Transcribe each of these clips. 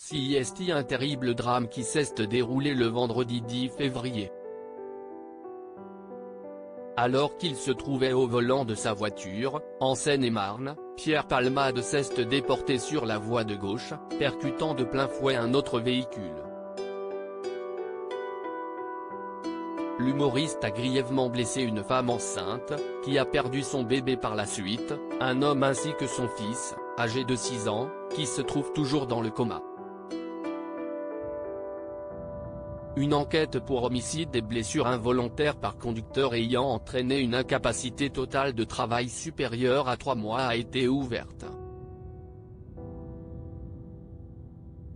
CIST. Un terrible drame qui s'est déroulé le vendredi 10 février. Alors qu'il se trouvait au volant de sa voiture, en Seine-et-Marne, Pierre Palmade s'est déporté sur la voie de gauche, percutant de plein fouet un autre véhicule. L'humoriste a grièvement blessé une femme enceinte, qui a perdu son bébé par la suite, un homme ainsi que son fils, âgé de 6 ans, qui se trouve toujours dans le coma. Une enquête pour homicide et blessure involontaire par conducteur ayant entraîné une incapacité totale de travail supérieure à 3 mois a été ouverte.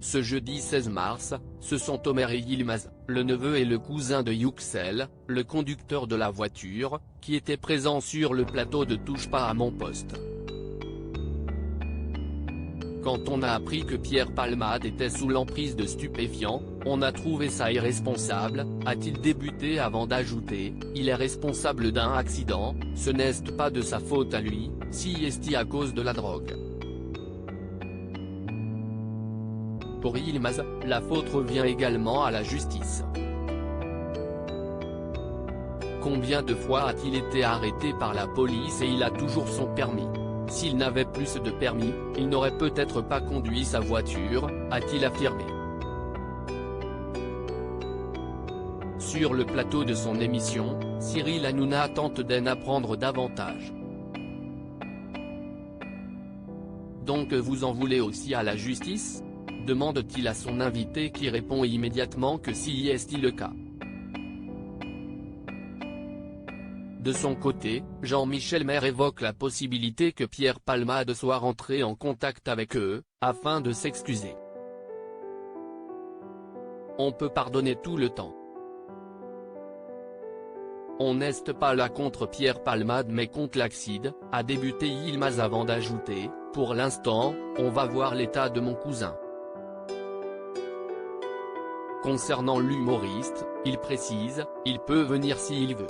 Ce jeudi 16 mars, ce sont Omer et Yilmaz, le neveu et le cousin de Youxel, le conducteur de la voiture, qui étaient présents sur le plateau de Touche pas à mon poste. Quand on a appris que Pierre Palmade était sous l'emprise de stupéfiants, on a trouvé ça irresponsable, a-t-il débuté avant d'ajouter, il est responsable d'un accident, ce n'est pas de sa faute à lui, CIST à cause de la drogue. Pour Yilmaz, la faute revient également à la justice. Combien de fois a-t-il été arrêté par la police et il a toujours son permis? S'il n'avait plus de permis, il n'aurait peut-être pas conduit sa voiture, a-t-il affirmé. Sur le plateau de son émission, Cyril Hanouna tente d'en apprendre davantage. Donc vous en voulez aussi à la justice ? Demande-t-il à son invité qui répond immédiatement que si est le cas. De son côté, Jean-Michel Maire évoque la possibilité que Pierre Palmade soit rentré en contact avec eux, afin de s'excuser. On peut pardonner tout le temps. On n'est pas là contre Pierre Palmade mais contre l'accident, a débuté Yilmaz avant d'ajouter, pour l'instant, on va voir l'état de mon cousin. Concernant l'humoriste, il précise, il peut venir s'il veut.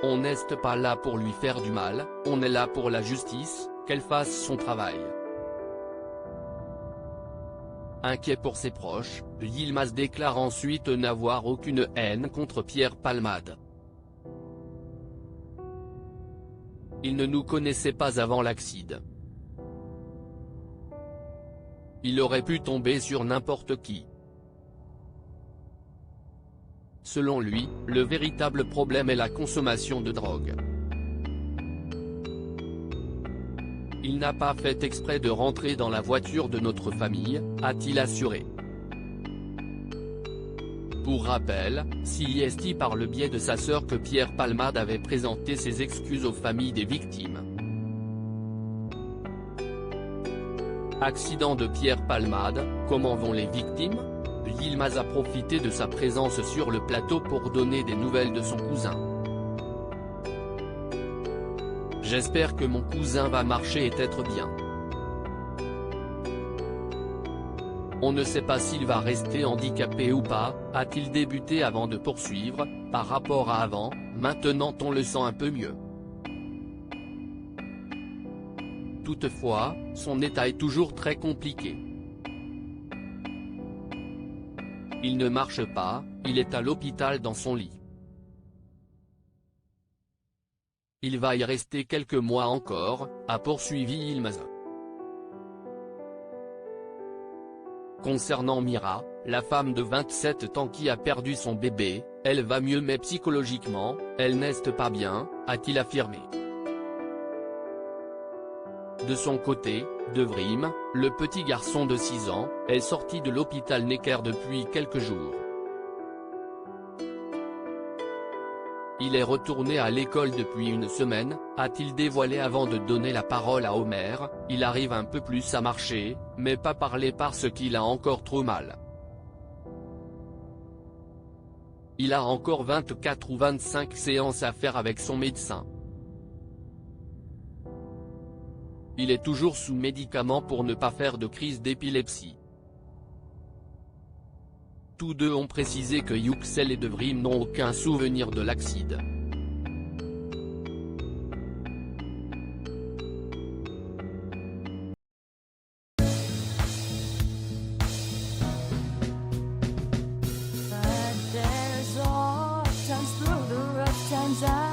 On n'est pas là pour lui faire du mal, on est là pour la justice, qu'elle fasse son travail. Inquiet pour ses proches, Yilmaz déclare ensuite n'avoir aucune haine contre Pierre Palmade. Il ne nous connaissait pas avant l'accident. Il aurait pu tomber sur n'importe qui. Selon lui, le véritable problème est la consommation de drogue. Il n'a pas fait exprès de rentrer dans la voiture de notre famille, a-t-il assuré. Pour rappel, CIST par le biais de sa sœur que Pierre Palmade avait présenté ses excuses aux familles des victimes. Accident de Pierre Palmade, comment vont les victimes? Yilmaz a profité de sa présence sur le plateau pour donner des nouvelles de son cousin. J'espère que mon cousin va marcher et être bien. On ne sait pas s'il va rester handicapé ou pas, a-t-il débuté avant de poursuivre, par rapport à avant, maintenant on le sent un peu mieux. Toutefois, son état est toujours très compliqué. Il ne marche pas, il est à l'hôpital dans son lit. Il va y rester quelques mois encore, a poursuivi Yilmaz. Concernant Mira, la femme de 27 ans qui a perdu son bébé, elle va mieux mais psychologiquement, elle n'est pas bien, a-t-il affirmé. De son côté, Devrim, le petit garçon de 6 ans, est sorti de l'hôpital Necker depuis quelques jours. Il est retourné à l'école depuis une semaine, a-t-il dévoilé avant de donner la parole à Omer, il arrive un peu plus à marcher, mais pas parler parce qu'il a encore trop mal. Il a encore 24 ou 25 séances à faire avec son médecin. Il est toujours sous médicaments pour ne pas faire de crise d'épilepsie. Tous deux ont précisé que Youxel et Devrim n'ont aucun souvenir de l'accident. finds out.